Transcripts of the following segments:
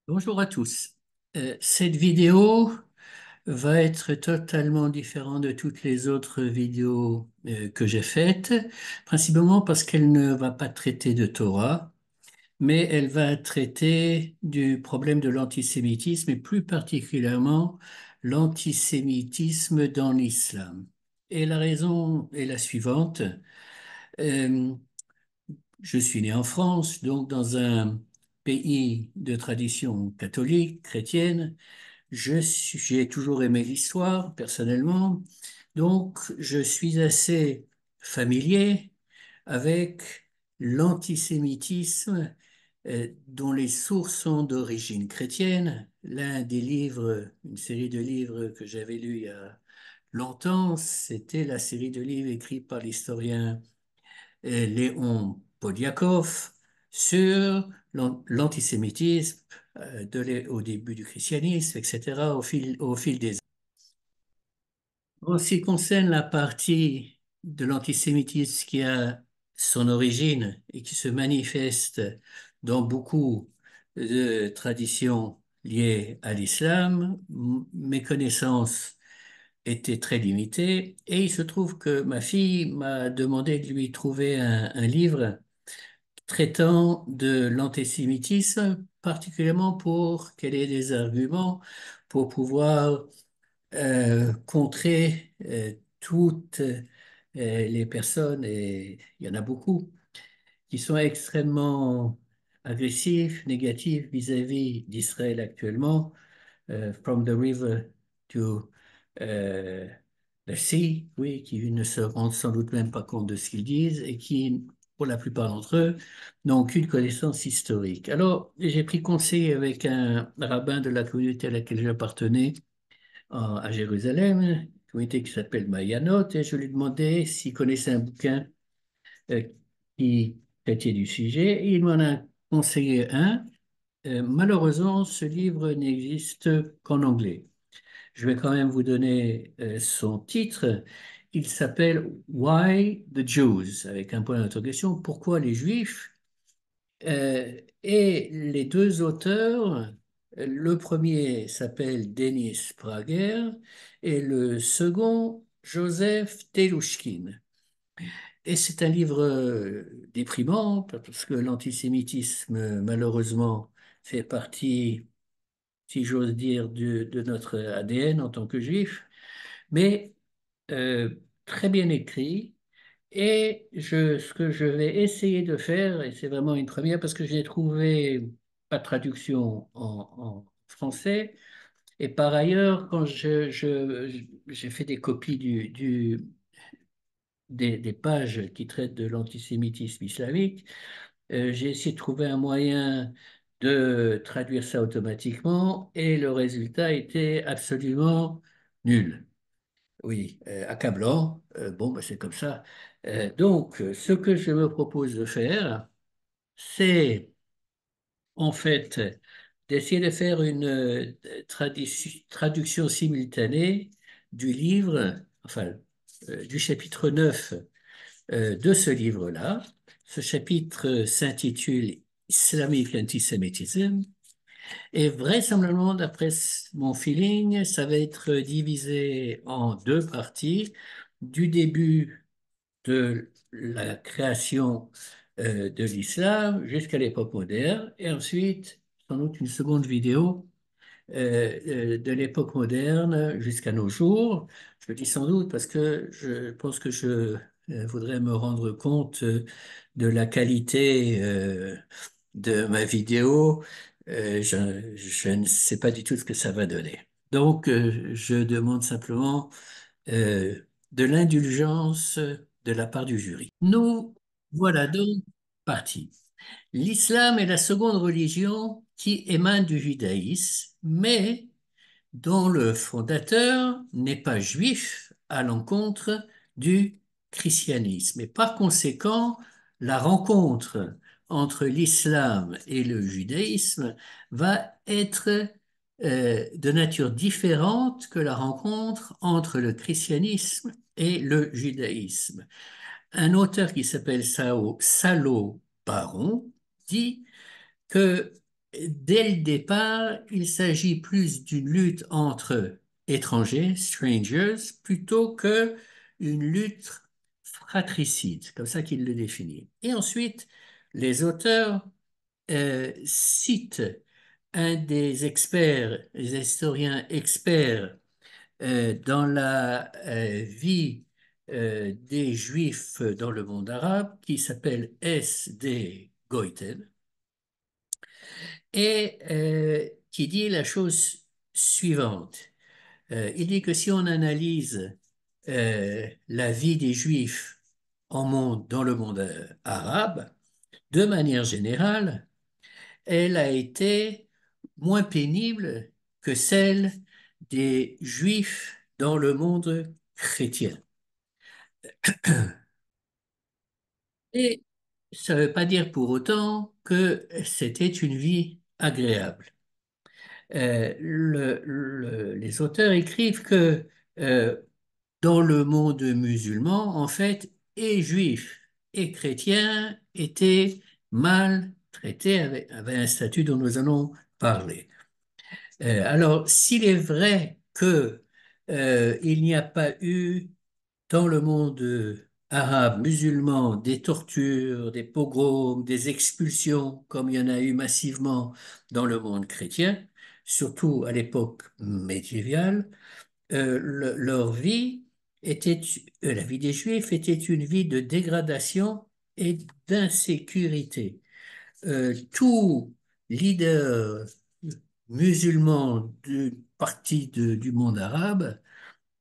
Bonjour à tous. Cette vidéo va être totalement différente de toutes les autres vidéos que j'ai faites, principalement parce qu'elle ne va pas traiter de Torah, mais elle va traiter du problème de l'antisémitisme et plus particulièrement l'antisémitisme dans l'islam. Et la raison est la suivante. Euh, je suis né en France, donc dans un pays de tradition catholique, chrétienne. J'ai toujours aimé l'histoire, personnellement, donc je suis assez familier avec l'antisémitisme dont les sources sont d'origine chrétienne. L'un des livres, une série de livres que j'avais lus il y a longtemps, c'était la série de livres écrits par l'historien Léon Poliakov sur l'antisémitisme au début du christianisme, etc., au fil des ans. En ce qui concerne la partie de l'antisémitisme qui a son origine et qui se manifeste dans beaucoup de traditions liées à l'islam, mes connaissances étaient très limitées et il se trouve que ma fille m'a demandé de lui trouver un livre traitant de l'antisémitisme, particulièrement pour qu'elle ait des arguments pour pouvoir contrer toutes les personnes, et il y en a beaucoup, qui sont extrêmement agressifs, négatifs vis-à-vis d'Israël actuellement, from the river to euh, the sea, oui, qui ne se rendent sans doute même pas compte de ce qu'ils disent et qui, pour la plupart d'entre eux, n'ont aucune connaissance historique. Alors, j'ai pris conseil avec un rabbin de la communauté à laquelle j'appartenais à Jérusalem, communauté qui s'appelle Mayanot, et je lui demandais s'il connaissait un bouquin euh, qui traitait du sujet, et il m'en a conseillé un. Malheureusement, ce livre n'existe qu'en anglais. Je vais quand même vous donner son titre. Il s'appelle Why the Jews, avec un point d'interrogation, pourquoi les Juifs? Et les deux auteurs, le premier s'appelle Denis Prager et le second Joseph Telushkin. Et c'est un livre déprimant parce que l'antisémitisme, malheureusement, fait partie, si j'ose dire, de notre ADN en tant que juif, mais euh, très bien écrit. Et ce que je vais essayer de faire, et c'est vraiment une première parce que j'ai trouvé pas de traduction en français, et par ailleurs, quand j'ai fait des copies des pages qui traitent de l'antisémitisme islamique, j'ai essayé de trouver un moyen de traduire ça automatiquement, et le résultat était absolument nul. Oui, accablant. Bon, ben, c'est comme ça. Ce que je me propose de faire, c'est en fait d'essayer de faire une traduction simultanée du livre, enfin, du chapitre 9 de ce livre-là. Ce chapitre s'intitule Islamic Antisemitism et vraisemblablement, d'après mon feeling, ça va être divisé en deux parties. Du début de la création de l'islam jusqu'à l'époque moderne, et ensuite, sans doute, une seconde vidéo de l'époque moderne jusqu'à nos jours. Je le dis sans doute parce que je pense que je voudrais me rendre compte de la qualité de ma vidéo. Je ne sais pas du tout ce que ça va donner. Donc, je demande simplement euh, de l'indulgence de la part du jury. Nous voilà donc partis. L'islam est la seconde religion qui émane du judaïsme, mais dont le fondateur n'est pas juif à l'encontre du christianisme. Et par conséquent, la rencontre entre l'islam et le judaïsme va être de nature différente que la rencontre entre le christianisme et le judaïsme. Un auteur qui s'appelle Salo Baron dit que dès le départ, il s'agit plus d'une lutte entre étrangers, strangers, plutôt que une lutte fratricide, comme ça qu'il le définit. Et ensuite, les auteurs citent un des experts, les historiens experts dans la vie des Juifs dans le monde arabe, qui s'appelle S.D. Goïtel, et qui dit la chose suivante. Il dit que si on analyse la vie des Juifs dans le monde arabe, de manière générale, elle a été moins pénible que celle des Juifs dans le monde chrétien. Et ça ne veut pas dire pour autant que c'était une vie agréable. Les auteurs écrivent que euh, dans le monde musulman, en fait, et juifs et chrétiens étaient mal traités, avaient un statut dont nous allons parler. Alors, s'il est vrai que il n'y a pas eu dans le monde arabe, musulman, des tortures, des pogroms, des expulsions, comme il y en a eu massivement dans le monde chrétien, surtout à l'époque médiévale, leur vie était, la vie des Juifs était une vie de dégradation et d'insécurité. Tout leader musulman d'une partie du monde arabe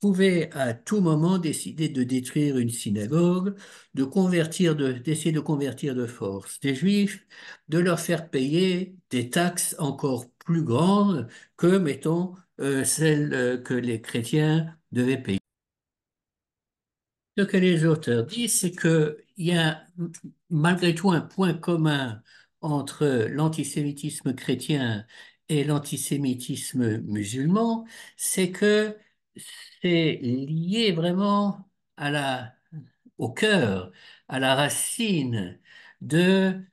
pouvait à tout moment décider de détruire une synagogue, d'essayer de convertir de force des Juifs, de leur faire payer des taxes encore plus grandes que, mettons, celles que les chrétiens devaient payer. Ce que les auteurs disent, c'est qu'il y a malgré tout un point commun entre l'antisémitisme chrétien et l'antisémitisme musulman, c'est que c'est lié vraiment au cœur, à la racine du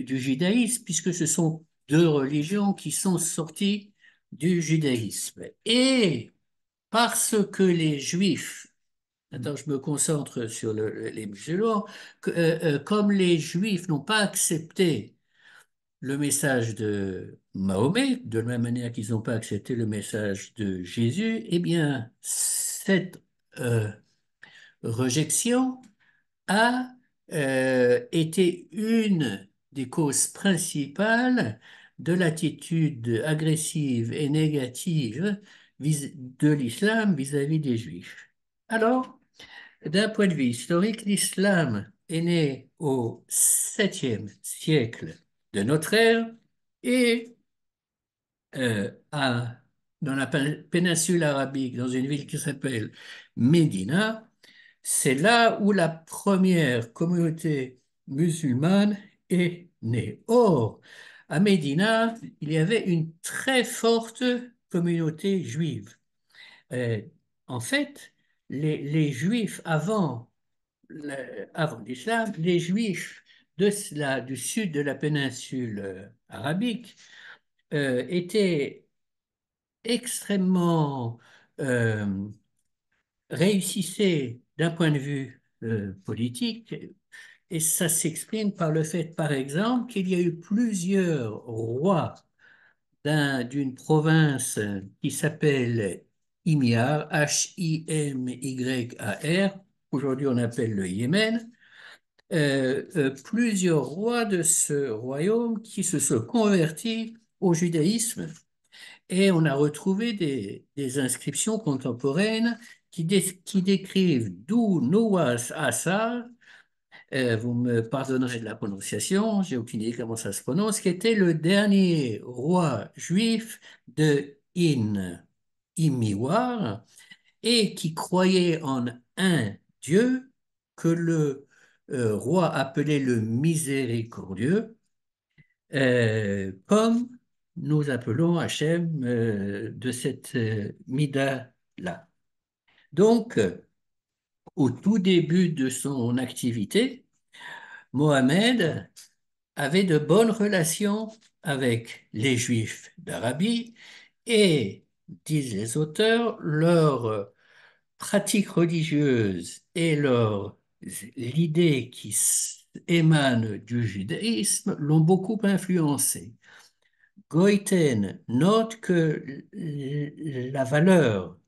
judaïsme, puisque ce sont deux religions qui sont sorties du judaïsme. Et parce que les Juifs, attends, je me concentre sur les musulmans, comme les Juifs n'ont pas accepté le message de Mahomet, de la même manière qu'ils n'ont pas accepté le message de Jésus, eh bien, cette euh, rejection a été une des causes principales de l'attitude agressive et négative de l'islam vis-à-vis des Juifs. Alors, d'un point de vue historique, l'islam est né au 7e siècle de notre ère et dans la péninsule arabique, dans une ville qui s'appelle Médina. C'est là où la première communauté musulmane est née. Or, à Médina, il y avait une très forte communauté juive. Euh, En fait, les Juifs avant l'islam, les Juifs du sud de la péninsule arabique étaient extrêmement euh, réussissaient d'un point de vue politique, et ça s'exprime par le fait, par exemple, qu'il y a eu plusieurs rois d'une province qui s'appelle Himyar, Himyar, aujourd'hui on appelle le Yémen, plusieurs rois de ce royaume qui se sont convertis au judaïsme et on a retrouvé des inscriptions contemporaines qui décrivent d'où Noas Assar, vous me pardonnerez de la prononciation, j'ai aucune idée comment ça se prononce, qui était le dernier roi juif de Imiwar et qui croyait en un Dieu que le roi appelait le miséricordieux, comme nous appelons Hachem de cette Mida-là. Donc, au tout début de son activité, Mohamed avait de bonnes relations avec les Juifs d'Arabie et, disent les auteurs, leurs pratiques religieuses et l'idée qui émane du judaïsme l'ont beaucoup influencé. Goïten note que la valeur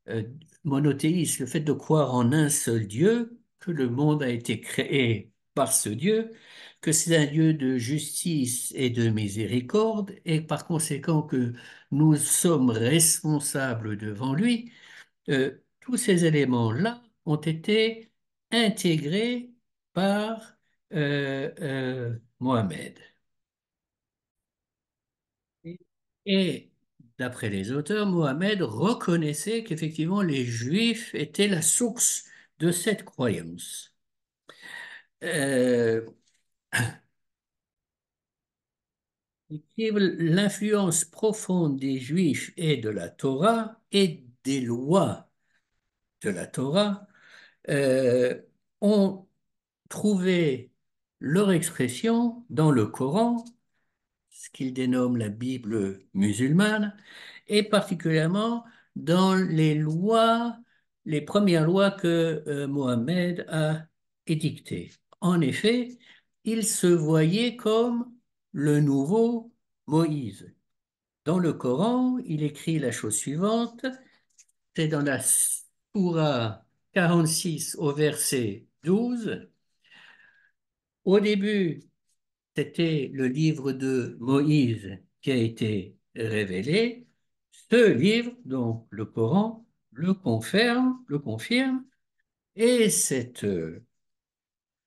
euh, monothéiste, le fait de croire en un seul Dieu, que le monde a été créé par ce Dieu, que c'est un Dieu de justice et de miséricorde, et par conséquent que nous sommes responsables devant lui, tous ces éléments-là ont été intégrés par Mohamed. Et d'après les auteurs, Mohamed reconnaissait qu'effectivement les Juifs étaient la source de cette croyance. Euh, L'influence profonde des Juifs et de la Torah et des lois de la Torah ont trouvé leur expression dans le Coran, ce qu'ils dénomment la Bible musulmane, et particulièrement dans les lois, les premières lois que Mohammed a édictées. En effet, il se voyait comme le nouveau Moïse. Dans le Coran, il écrit la chose suivante, c'est dans la Soura 46 au verset 12. Au début, c'était le livre de Moïse qui a été révélé. Ce livre, donc le Coran, le confirme, et cette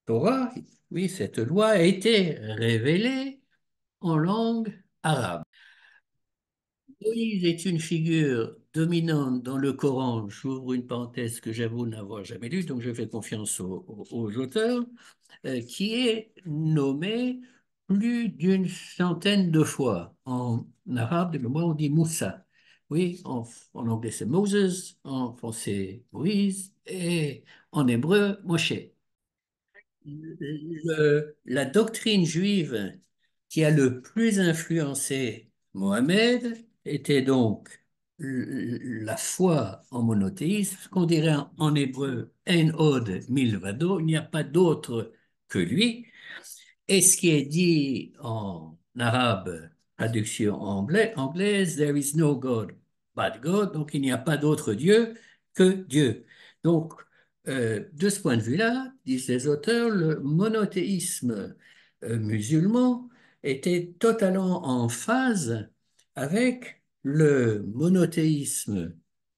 Torah, oui, cette loi a été révélée en langue arabe. Moïse est une figure dominante dans le Coran. J'ouvre une parenthèse que j'avoue n'avoir jamais lue, donc je fais confiance aux auteurs, qui est nommé plus d'une centaine de fois. En arabe, de mémoire, on dit Moussa. Oui, en anglais c'est Moses, en français Moïse, et en hébreu Moshe. La doctrine juive qui a le plus influencé Mohammed était donc la foi en monothéisme, ce qu'on dirait en hébreu En od milvado, il n'y a pas d'autre que lui. Et ce qui est dit en arabe, traduction anglaise, There is no God but God, donc il n'y a pas d'autre Dieu que Dieu. Donc, de ce point de vue-là, disent les auteurs, le monothéisme musulman était totalement en phase avec le monothéisme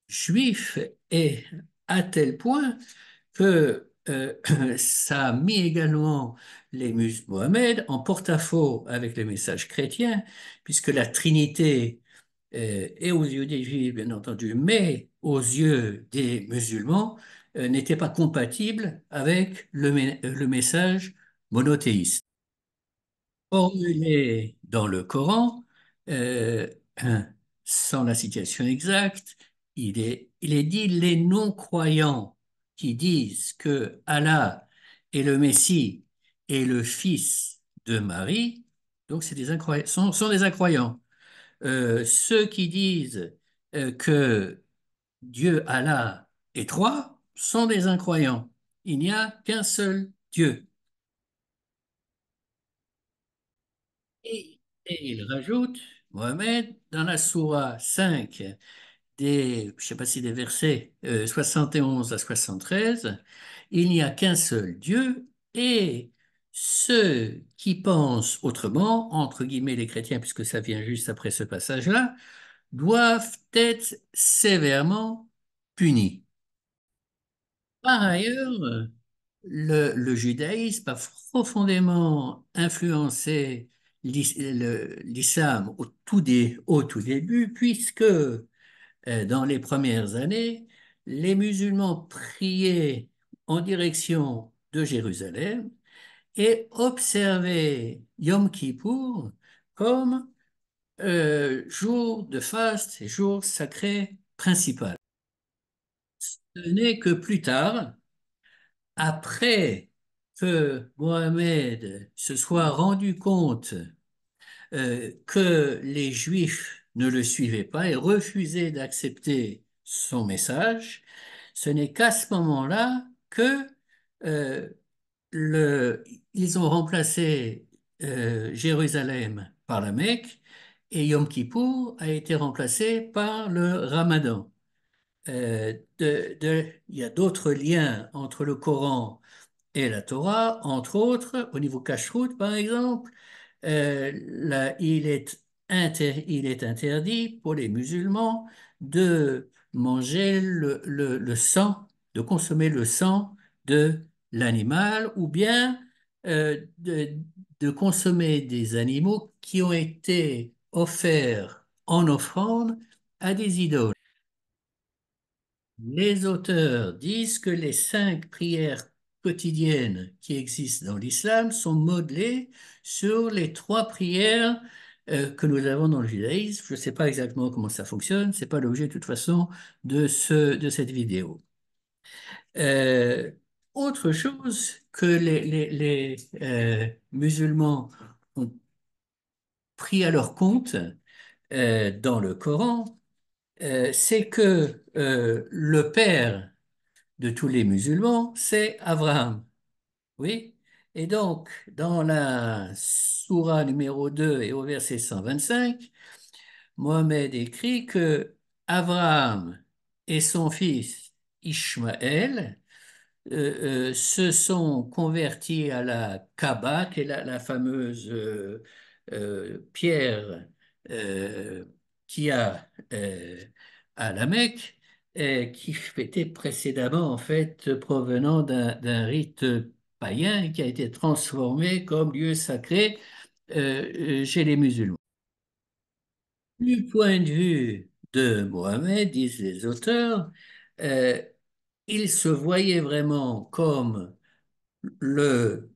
juif et à tel point que ça a mis également les Mohamed en porte-à-faux avec les messages chrétiens, puisque la Trinité est aux yeux des Juifs, bien entendu, mais aux yeux des musulmans, n'était pas compatible avec le message monothéiste formulé dans le Coran, euh, sans la citation exacte, il est dit les non-croyants qui disent que Allah est le Messie et le Fils de Marie, donc c'est des incroyants, sont des incroyants. Ceux qui disent que Dieu Allah est trois sont des incroyants. Il n'y a qu'un seul Dieu. Et il rajoute, Mohamed, dans la Soura 5, je ne sais pas si des versets 71 à 73, il n'y a qu'un seul Dieu et ceux qui pensent autrement, entre guillemets les chrétiens, puisque ça vient juste après ce passage-là, doivent être sévèrement punis. Par ailleurs, le judaïsme a profondément influencé l'islam au tout début, puisque dans les premières années, les musulmans priaient en direction de Jérusalem et observaient Yom Kippour comme jour de faste et jour sacré principal. Ce n'est que plus tard, après que Mohamed se soit rendu compte que les Juifs ne le suivaient pas et refusaient d'accepter son message, ce n'est qu'à ce moment-là que euh, le, ils ont remplacé Jérusalem par la Mecque et Yom Kippour a été remplacé par le Ramadan. Il y a d'autres liens entre le Coran et la Torah, entre autres, au niveau cacheroute, par exemple, il est interdit pour les musulmans de manger le sang, de consommer le sang de l'animal ou bien de consommer des animaux qui ont été offerts en offrande à des idoles. Les auteurs disent que les 5 prières quotidiennes qui existent dans l'islam sont modelées sur les 3 prières que nous avons dans le judaïsme. Je ne sais pas exactement comment ça fonctionne, c'est pas l'objet de toute façon de cette vidéo. Euh, Autre chose que les musulmans ont pris à leur compte dans le Coran, c'est que le père de tous les musulmans, c'est Abraham. Oui? Et donc, dans la sourate numéro 2 et au verset 125, Mohammed écrit que Abraham et son fils Ishmaël se sont convertis à la Kaaba, qui est la fameuse pierre euh, qui a à la Mecque, qui était précédemment en fait provenant d'un rite païen qui a été transformé comme lieu sacré chez les musulmans. Du point de vue de Mohammed, disent les auteurs, euh, il se voyait vraiment comme le,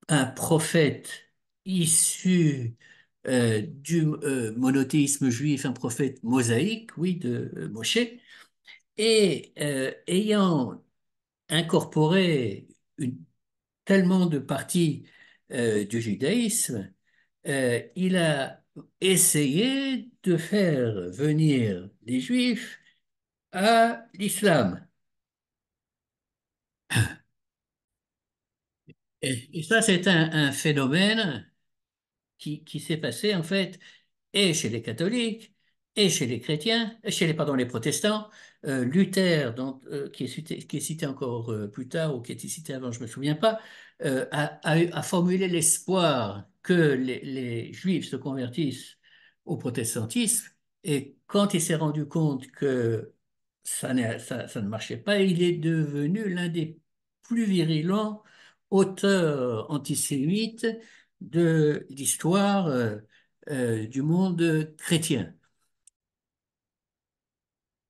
un prophète issu du monothéisme juif, un prophète mosaïque, oui, de Moshe, et ayant incorporé tellement de parties du judaïsme, il a essayé de faire venir les juifs à l'islam. Et ça, c'est un phénomène qui s'est passé en fait et chez les catholiques et chez les chrétiens, chez les, pardon, les protestants. Luther, qui est cité encore plus tard ou qui a été cité avant, je ne me souviens pas, a formulé l'espoir que les Juifs se convertissent au protestantisme. Et quand il s'est rendu compte que ça ne marchait pas, il est devenu l'un des plus virulents auteurs antisémites de l'histoire du monde chrétien.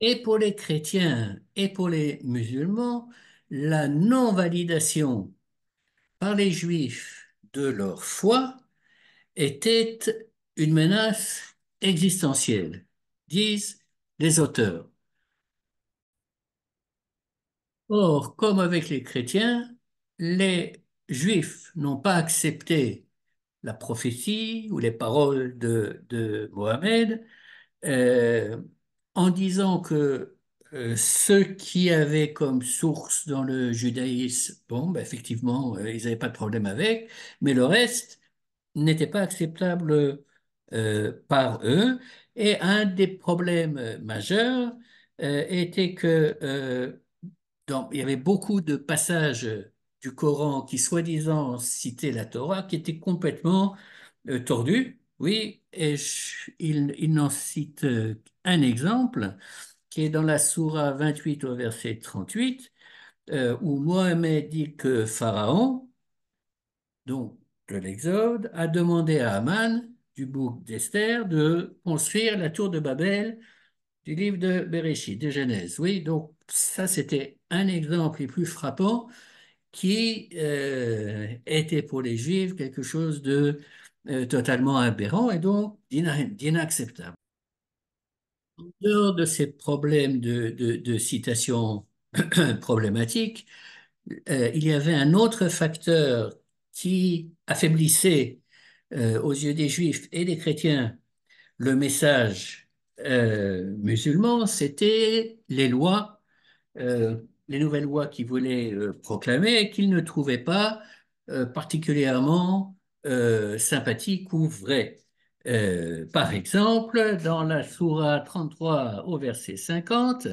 Et pour les chrétiens et pour les musulmans, la non-validation par les juifs de leur foi était une menace existentielle, disent les auteurs. Or, comme avec les chrétiens, les juifs n'ont pas accepté la prophétie ou les paroles de Mohammed, euh, en disant que ceux qui avaient comme source dans le judaïsme, bon, ben, effectivement, ils n'avaient pas de problème avec, mais le reste n'était pas acceptable par eux. Et un des problèmes majeurs était que il y avait beaucoup de passages du Coran qui, soi-disant, citaient la Torah, qui étaient complètement tordus. Oui, et il n'en cite un exemple qui est dans la Sourate 28 au verset 38, où Mohammed dit que Pharaon, donc de l'Exode, a demandé à Aman, du bouc d'Esther, de construire la tour de Babel du livre de Béréchid, de Genèse. Oui, donc ça, c'était un exemple les plus frappants qui était pour les Juifs quelque chose de totalement aberrant et donc d'inacceptable. En dehors de ces problèmes de citation problématiques, il y avait un autre facteur qui affaiblissait aux yeux des Juifs et des chrétiens le message musulman, c'était euh, les nouvelles lois qu'ils voulaient proclamer et qu'ils ne trouvaient pas particulièrement sympathiques ou vraies. Par exemple, dans la Sourate 33 au verset 50,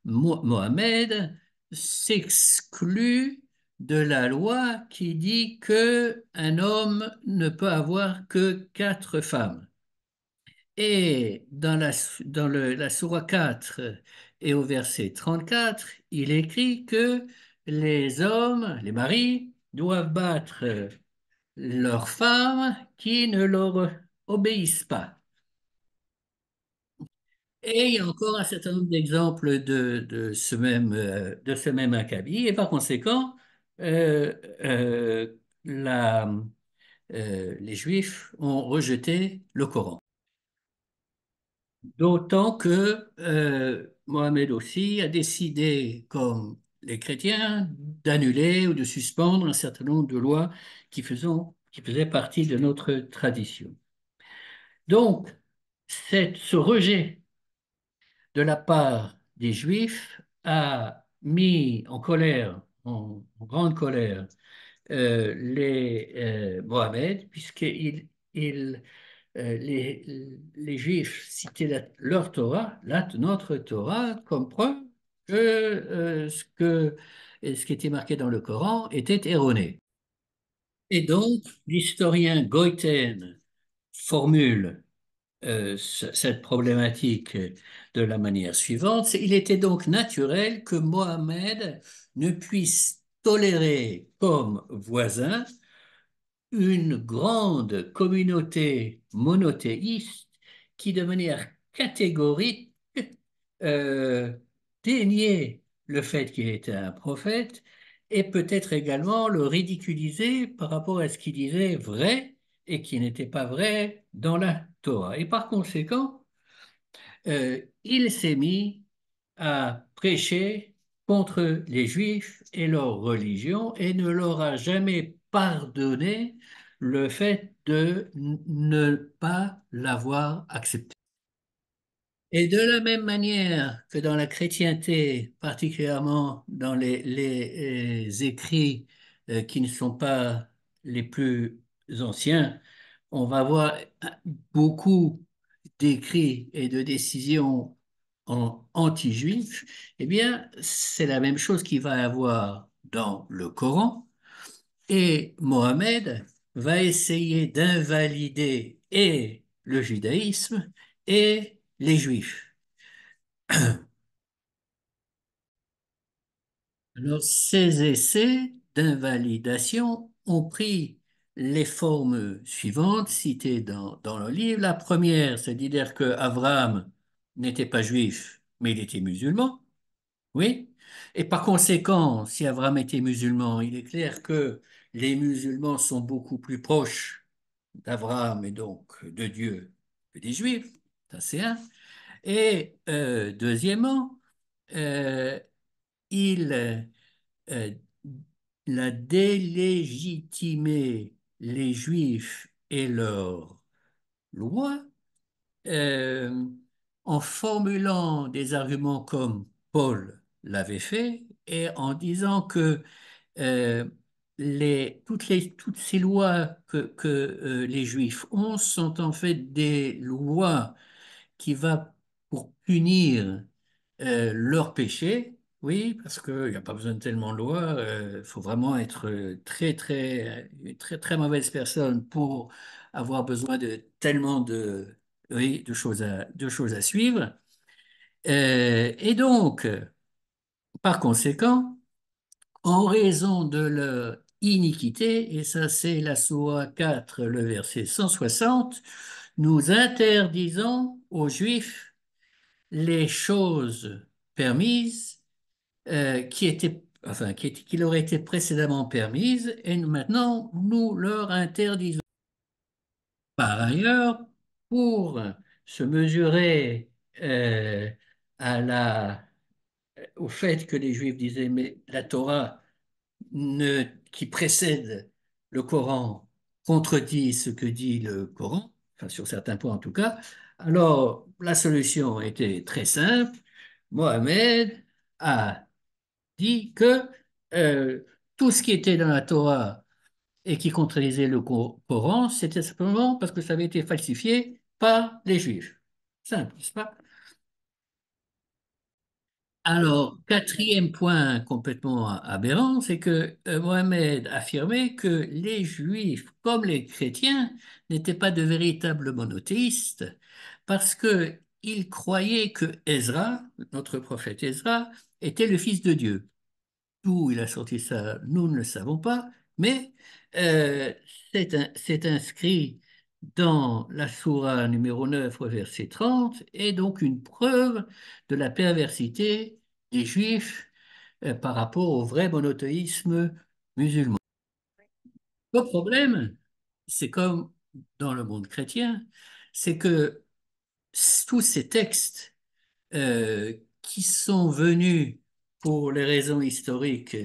Mohamed s'exclut de la loi qui dit que un homme ne peut avoir que quatre femmes. Et la Sourate 4 et au verset 34, il écrit que les hommes, les maris, doivent battre leurs femmes qui ne leur obéissent pas. Et il y a encore un certain nombre d'exemples de ce même acabit. Et par conséquent, euh, euh, la- les Juifs ont rejeté le Coran. D'autant que Mohamed aussi a décidé, comme les chrétiens, d'annuler ou de suspendre un certain nombre de lois qui faisaient partie de notre tradition. Donc, ce rejet de la part des Juifs a mis en colère, en grande colère, les Mohamed, les Juifs citaient leur Torah, notre Torah, comme preuve que ce qui était marqué dans le Coran était erroné. Et donc, l'historien Goïten formule cette problématique de la manière suivante. Il était donc naturel que Mohammed ne puisse tolérer comme voisin une grande communauté monothéiste qui, de manière catégorique, euh, déniait le fait qu'il était un prophète et peut-être également le ridiculiser par rapport à ce qu'il disait vrai et qui n'était pas vrai dans la Torah. Et par conséquent, il s'est mis à prêcher contre les Juifs et leur religion et ne leur a jamais pardonné le fait de ne pas l'avoir accepté. Et de la même manière que dans la chrétienté, particulièrement dans les écrits qui ne sont pas les plus anciens, on va voir beaucoup d'écrits et de décisions en anti-juifs. Eh bien, c'est la même chose qu'il va y avoir dans le Coran. Et Mohamed va essayer d'invalider et le judaïsme et les juifs. Alors, ces essais d'invalidation ont pris les formes suivantes citées dans le livre. La première, c'est de dire que Abraham n'était pas juif, mais il était musulman. Oui. Et par conséquent, si Abraham était musulman, il est clair que les musulmans sont beaucoup plus proches d'Abraham et donc de Dieu que des juifs. Ça, c'est un. Et deuxièmement, euh, il euh, a délégitimé les Juifs et leurs lois euh, en formulant des arguments comme Paul l'avait fait et en disant que euh, toutes ces lois que les Juifs ont sont en fait des lois qui va pour punir leurs péchés, oui, parce qu'il n'y a pas besoin de tellement de lois, il faut vraiment être très mauvaise personne pour avoir besoin de tellement oui, de choses à suivre. Et donc, par conséquent, en raison de leur iniquité, et ça c'est la Sourate 4, le verset 160, nous interdisons aux Juifs les choses permises qui leur étaient précédemment permises et maintenant nous leur interdisons. Par ailleurs, pour se mesurer euh, à la au fait que les Juifs disaient, mais la Torah qui précède le Coran contredit ce que dit le Coran, enfin sur certains points en tout cas, alors la solution était très simple. Mohamed a dit que euh, tout ce qui était dans la Torah et qui contredisait le Coran, c'était simplement parce que ça avait été falsifié par les Juifs. Simple, n'est-ce pas? Alors, quatrième point complètement aberrant, c'est que Mohamed affirmait que les Juifs, comme les chrétiens, n'étaient pas de véritables monothéistes parce que il croyait que Ezra, notre prophète Ezra, était le fils de Dieu. D'où il a sorti ça, nous ne le savons pas, mais euh, c'est inscrit dans la sourate numéro 9 au verset 30, et donc une preuve de la perversité des Juifs par rapport au vrai monothéisme musulman. Le problème, c'est comme dans le monde chrétien, c'est que tous ces textes qui sont venus pour les raisons historiques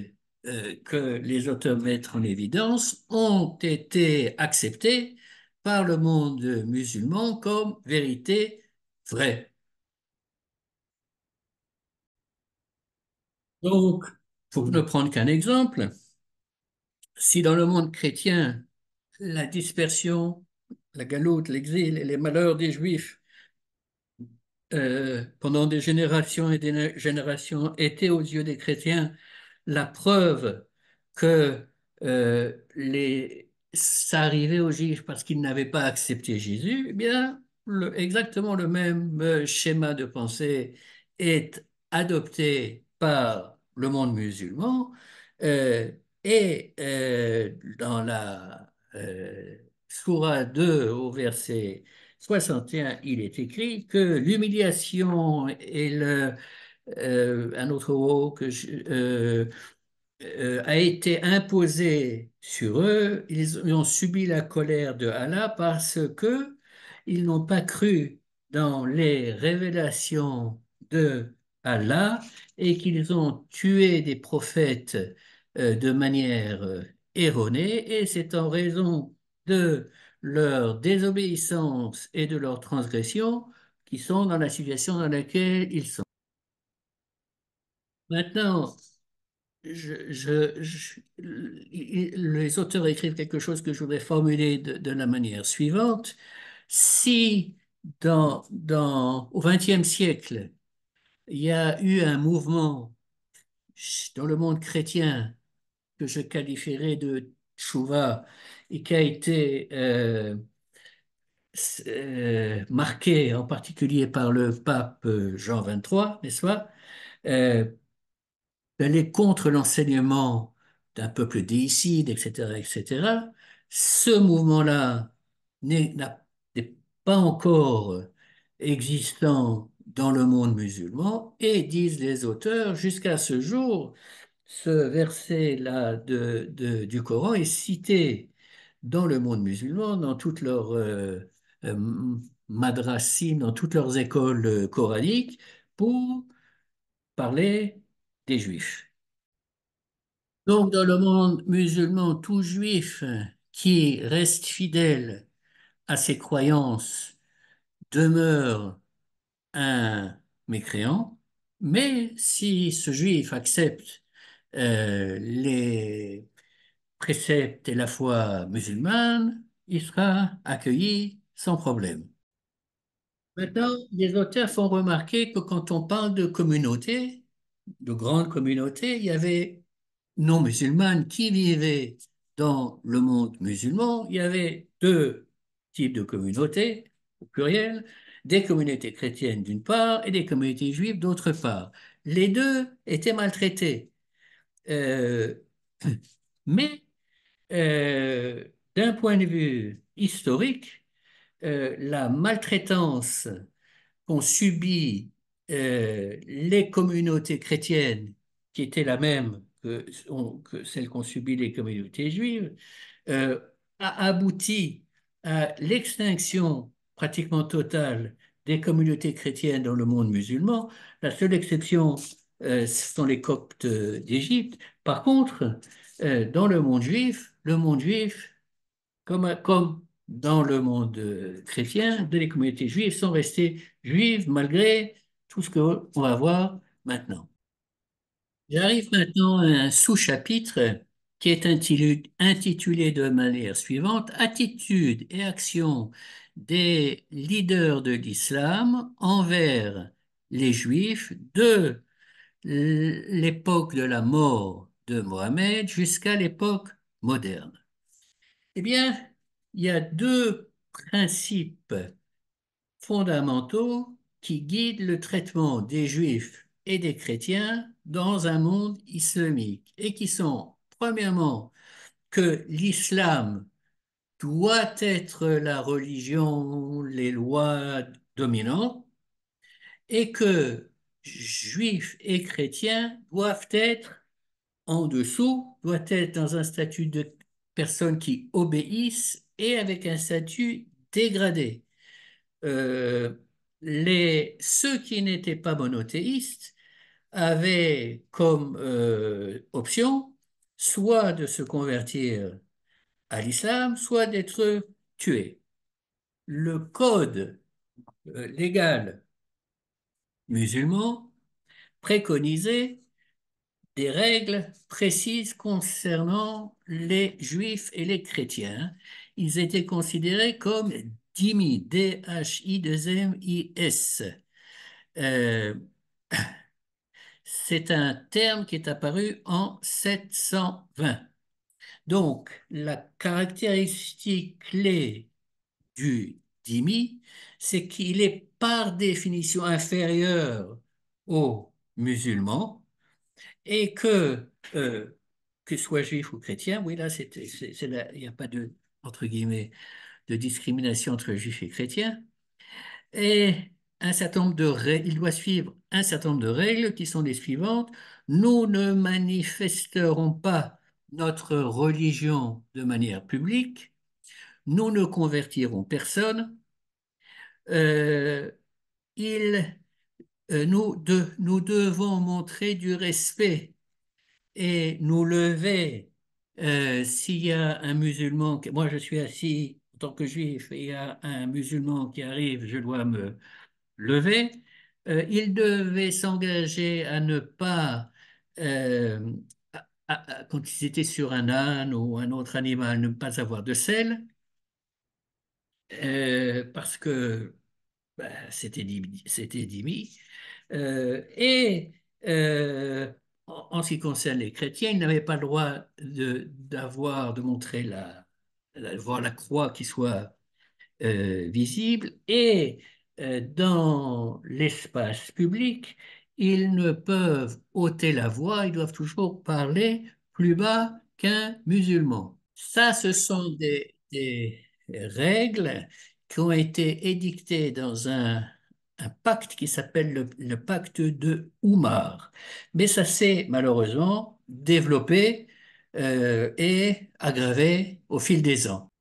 que les auteurs mettent en évidence ont été acceptés par le monde musulman comme vérité vraie. Donc, pour ne prendre qu'un exemple, si dans le monde chrétien, la dispersion, la galoute, l'exil et les malheurs des Juifs pendant des générations et des générations étaient aux yeux des chrétiens la preuve que ça arrivait aux Juifs parce qu'ils n'avaient pas accepté Jésus, eh bien, exactement le même schéma de pensée est adopté par le monde musulman euh, et dans la Sourate 2 au verset 61, il est écrit que l'humiliation et un autre mot a été imposé sur eux. Ils ont subi la colère de Allah parce que ils n'ont pas cru dans les révélations de Allah et qu'ils ont tué des prophètes de manière erronée. Et c'est en raison de leur désobéissance et de leur transgression qui sont dans la situation dans laquelle ils sont. Maintenant, les auteurs écrivent quelque chose que je voudrais formuler de la manière suivante. Si au XXe siècle, il y a eu un mouvement dans le monde chrétien que je qualifierais de tchouva et qui a été marqué en particulier par le pape Jean XXIII, n'est-ce pas? Euh, d'aller contre l'enseignement d'un peuple déicide, etc., etc., ce mouvement-là n'est pas encore existant dans le monde musulman et, disent les auteurs, jusqu'à ce jour, ce verset-là du Coran est cité dans le monde musulman, dans toutes leurs euh, madrasim, dans toutes leurs écoles coraniques, pour parler des Juifs. Donc, dans le monde musulman, tout juif qui reste fidèle à ses croyances demeure un mécréant, mais si ce juif accepte les préceptes et la foi musulmane, il sera accueilli sans problème. Maintenant, les auteurs font remarquer que quand on parle de communauté, de grandes communautés, il y avait non musulmanes qui vivaient dans le monde musulman. Il y avait deux types de communautés, au pluriel, des communautés chrétiennes d'une part et des communautés juives d'autre part. Les deux étaient maltraités. Euh, mais d'un point de vue historique, la maltraitance qu'ont subi les communautés chrétiennes, qui étaient la même que celles qu'ont subi les communautés juives, euh, a abouti à l'extinction pratiquement totale des communautés chrétiennes dans le monde musulman. La seule exception ce sont les Coptes d'Égypte. Par contre, dans le monde juif, comme dans le monde chrétien, les communautés juives sont restées juives malgré tout ce qu'on va voir maintenant. J'arrive maintenant à un sous-chapitre qui est intitulé de manière suivante: Attitude et action des leaders de l'islam envers les Juifs de l'époque de la mort de Mohammed jusqu'à l'époque moderne. Eh bien, il y a deux principes fondamentaux qui guident le traitement des Juifs et des chrétiens dans un monde islamique et qui sont, premièrement, que l'islam doit être la religion, les lois dominantes et que Juifs et chrétiens doivent être en dessous, doivent être dans un statut de personnes qui obéissent et avec un statut dégradé. euh, ceux qui n'étaient pas monothéistes avaient comme option soit de se convertir à l'islam, soit d'être tués. Le code légal musulman préconisait des règles précises concernant les juifs et les chrétiens. Ils étaient considérés comme dhimmis, D-H-I-2-M-I-S. Euh, c'est un terme qui est apparu en 720. Donc, la caractéristique clé du dhimmi, c'est qu'il est par définition inférieur aux musulmans et que soit juif ou chrétien, oui, là, il n'y a pas de, entre guillemets, de discrimination entre juifs et chrétiens. Et un certain nombre de règles, il doit suivre un certain nombre de règles qui sont les suivantes. Nous ne manifesterons pas notre religion de manière publique. Nous ne convertirons personne. Euh, il, nous devons montrer du respect et nous lever s'il y a un musulman, moi je suis assis en tant que juif et il y a un musulman qui arrive, je dois me lever. Il devait s'engager à ne pas, euh, quand ils étaient sur un âne ou un autre animal, ne pas avoir de sel, parce que c'était dhimmi. Et en ce qui concerne les chrétiens, ils n'avaient pas le droit de montrer voir la croix qui soit visible. Et dans l'espace public, ils ne peuvent ôter la voix, ils doivent toujours parler plus bas qu'un musulman. Ça, ce sont des règles qui ont été édictées dans un pacte qui s'appelle le pacte de Oumar. Mais ça s'est malheureusement développé et aggravé au fil des ans.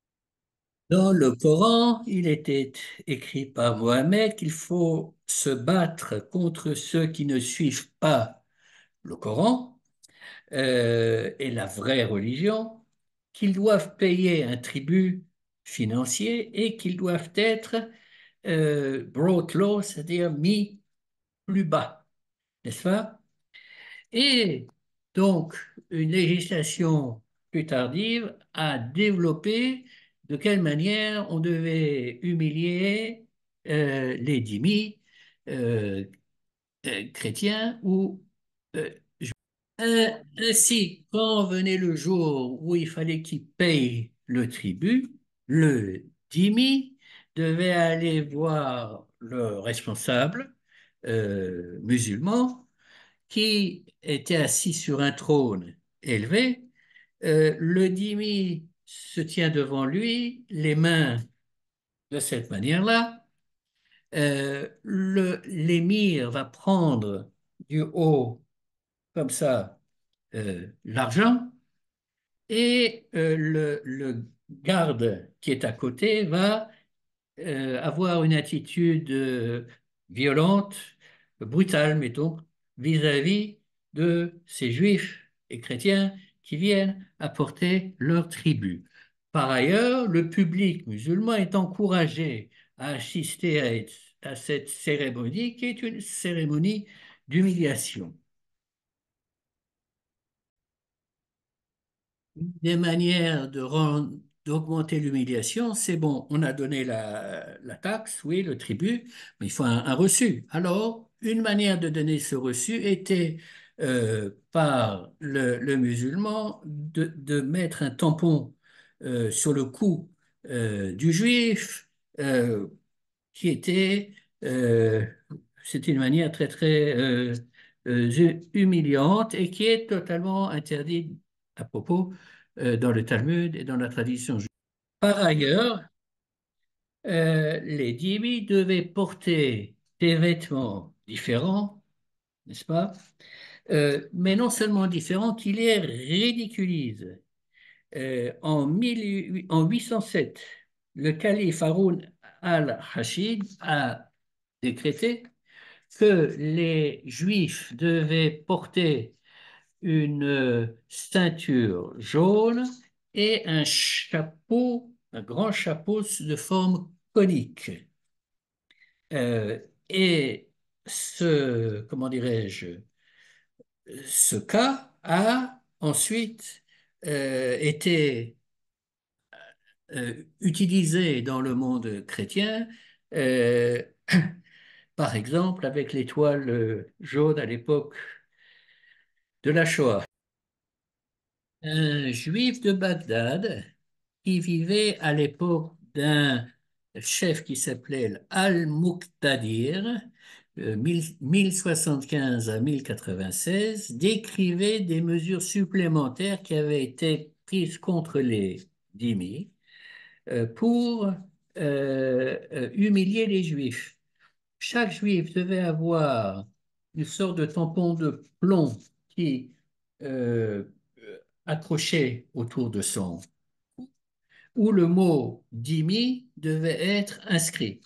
Dans le Coran, il était écrit par Mohammed qu'il faut se battre contre ceux qui ne suivent pas le Coran et la vraie religion, qu'ils doivent payer un tribut financier et qu'ils doivent être brought low, c'est-à-dire mis plus bas, n'est-ce pas? Et donc, une législation plus tardive a développé de quelle manière on devait humilier les dhimmis euh, chrétiens ou euh, ainsi, quand venait le jour où il fallait qu'il paye le tribut, le dhimmi devait aller voir le responsable musulman qui était assis sur un trône élevé. Le dhimmi se tient devant lui, les mains de cette manière-là. L'émir va prendre du haut, comme ça, l'argent, et le garde qui est à côté va avoir une attitude violente, brutale, mettons, vis-à-vis de ces juifs et chrétiens qui viennent apporter leur tribut. Par ailleurs, le public musulman est encouragé à assister à cette cérémonie qui est une cérémonie d'humiliation. Des manières d'augmenter l'humiliation, c'est bon, on a donné la taxe, oui, le tribut, mais il faut un reçu. Alors, une manière de donner ce reçu était par le musulman de mettre un tampon sur le cou du juif euh, qui était, euh, c'était une manière très, très humiliante et qui est totalement interdite à propos dans le Talmud et dans la tradition juive. Par ailleurs, les dhimmi devaient porter des vêtements différents, n'est-ce pas? Mais non seulement différents, qui les ridiculisent. En 807, le calife Haroun al-Rachid a décrété que les Juifs devaient porter une ceinture jaune et un chapeau, un grand chapeau de forme conique. Euh, et comment dirais-je, ce cas a ensuite été utilisé dans le monde chrétien, euh, par exemple avec l'étoile jaune à l'époque de la Shoah. Un juif de Bagdad qui vivait à l'époque d'un chef qui s'appelait Al-Muqtadir, 1075 à 1096, décrivait des mesures supplémentaires qui avaient été prises contre les dhimmi pour humilier les juifs. Chaque juif devait avoir une sorte de tampon de plomb qui euh, accroché autour de son, où le mot dhimmi devait être inscrit.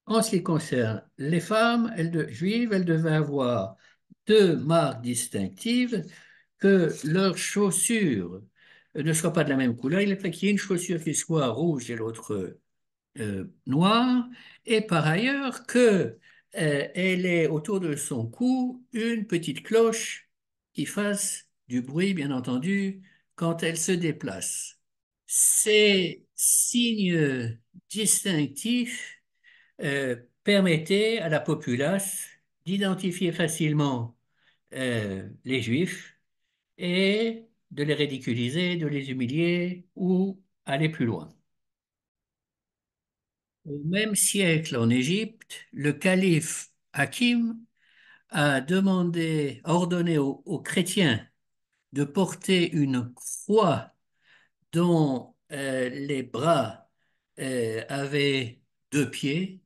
En ce qui concerne les femmes juives, elles devaient avoir deux marques distinctives, que leurs chaussures ne soient pas de la même couleur. Il faut qu'il y ait une chaussure qui soit rouge et l'autre noire, et par ailleurs que elle ait autour de son cou une petite cloche qui fasse du bruit, bien entendu, quand elle se déplace. Ces signes distinctifs permettaient à la populace d'identifier facilement les Juifs et de les ridiculiser, de les humilier ou aller plus loin. Au même siècle, en Égypte, le calife Hakim a ordonné aux chrétiens de porter une croix dont les bras avaient deux pieds.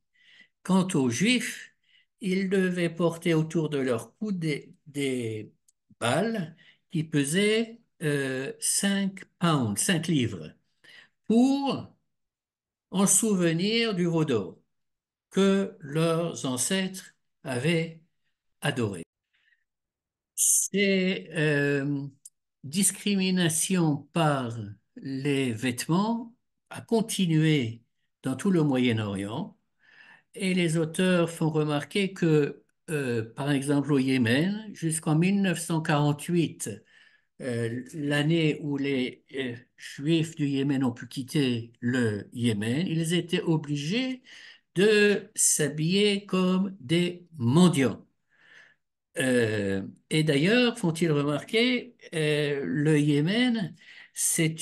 Quant aux Juifs, ils devaient porter autour de leur cou des balles qui pesaient 5 pounds, 5 livres, pour en souvenir du veau d'or que leurs ancêtres avaient adoré. Ces discriminations par les vêtements a continué dans tout le Moyen-Orient et les auteurs font remarquer que, par exemple, au Yémen, jusqu'en 1948, l'année où les Juifs du Yémen ont pu quitter le Yémen, ils étaient obligés de s'habiller comme des mendiants. Et d'ailleurs, font-ils remarquer, le Yémen, c'est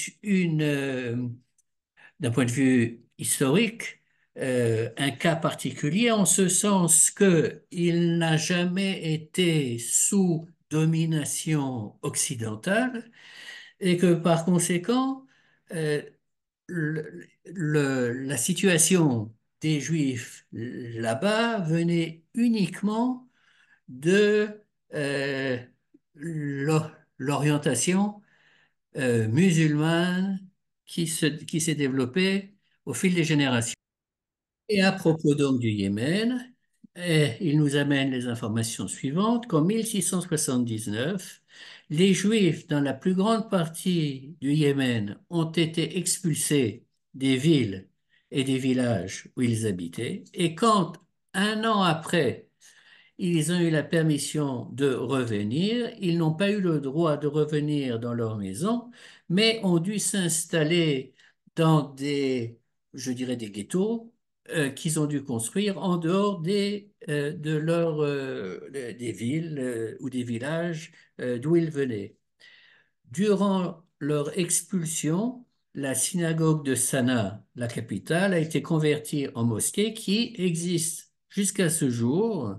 d'un point de vue historique, un cas particulier en ce sens que il n'a jamais été sous domination occidentale et que par conséquent, euh, la situation des Juifs là-bas venait uniquement de euh, l'orientation musulmane qui s'est développée au fil des générations. Et à propos donc du Yémen, Et il nous amène les informations suivantes, qu'en 1679, les Juifs dans la plus grande partie du Yémen ont été expulsés des villes et des villages où ils habitaient, et quand, un an après, ils ont eu la permission de revenir. Ils n'ont pas eu le droit de revenir dans leur maison, mais ont dû s'installer dans je dirais, des ghettos qu'ils ont dû construire en dehors des villes ou des villages d'où ils venaient. Durant leur expulsion, la synagogue de Sanaa, la capitale, a été convertie en mosquée qui existe jusqu'à ce jour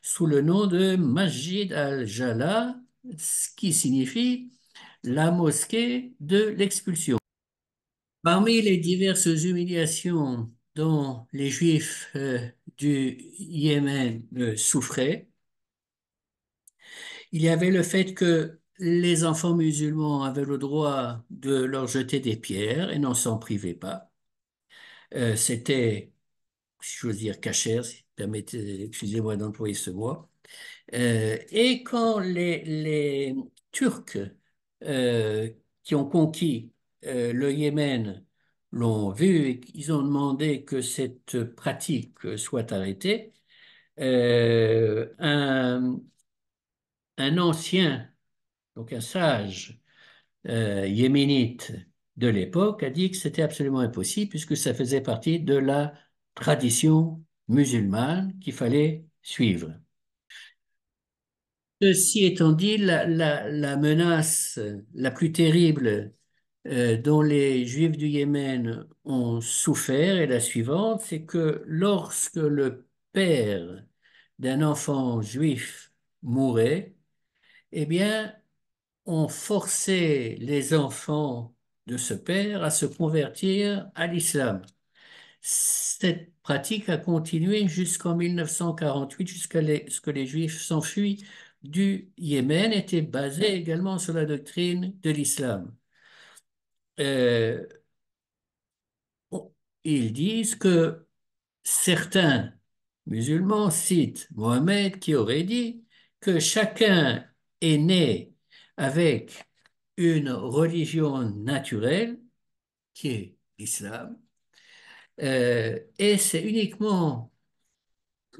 sous le nom de Masjid al-Jallah, ce qui signifie la mosquée de l'expulsion. Parmi les diverses humiliations dont les Juifs du Yémen souffraient, il y avait le fait que les enfants musulmans avaient le droit de leur jeter des pierres et n'en s'en privaient pas. C'était, si j'ose dire, cachère, si permettez, excusez-moi d'employer ce mot. Et quand les Turcs euh, qui ont conquis le Yémen l'ont vu et qu'ils ont demandé que cette pratique soit arrêtée, un ancien, donc un sage yéménite de l'époque, a dit que c'était absolument impossible puisque ça faisait partie de la tradition musulmane qu'il fallait suivre. Ceci étant dit, la menace la plus terrible dont les Juifs du Yémen ont souffert est la suivante, c'est que lorsque le père d'un enfant juif mourait, eh bien, on forçait les enfants de ce père à se convertir à l'islam. Cette pratique a continué jusqu'en 1948, jusqu'à ce que les Juifs s'enfuient du Yémen, était basée également sur la doctrine de l'islam. Euh, Ils disent que certains musulmans citent Mohammed qui aurait dit que chacun est né avec une religion naturelle qui est l'islam, et c'est uniquement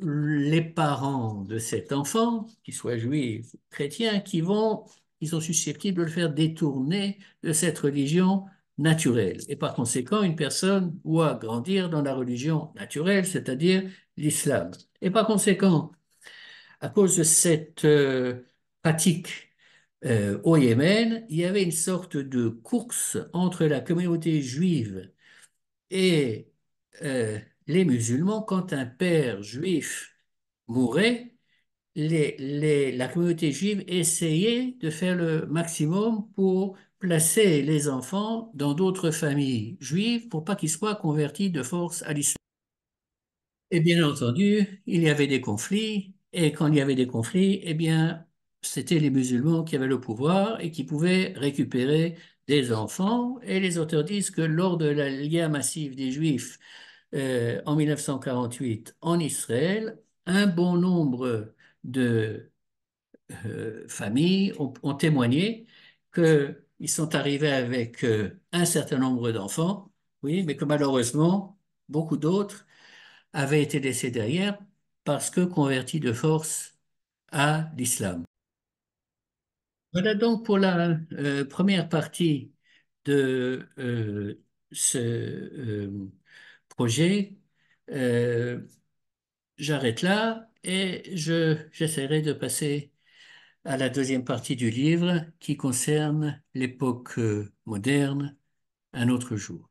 les parents de cet enfant, qu'ils soient juifs ou chrétiens, ils sont susceptibles de le faire détourner de cette religion naturelle. Et par conséquent, une personne doit grandir dans la religion naturelle, c'est-à-dire l'islam. Et par conséquent, à cause de cette pratique au Yémen, il y avait une sorte de course entre la communauté juive et les musulmans. Quand un père juif mourait, la communauté juive essayait de faire le maximum pour placer les enfants dans d'autres familles juives pour pas qu'ils soient convertis de force à l'islam. Et bien entendu, il y avait des conflits, et quand il y avait des conflits, eh bien, c'était les musulmans qui avaient le pouvoir et qui pouvaient récupérer des enfants. Et les auteurs disent que lors de la lia massive des Juifs en 1948 en Israël, un bon nombre de familles ont témoigné qu'ils sont arrivés avec un certain nombre d'enfants, oui, mais que malheureusement, beaucoup d'autres avaient été laissés derrière parce que convertis de force à l'islam. Voilà donc pour la première partie de ce projet. Euh, J'arrête là et j'essaierai de passer à la deuxième partie du livre qui concerne l'époque moderne un autre jour.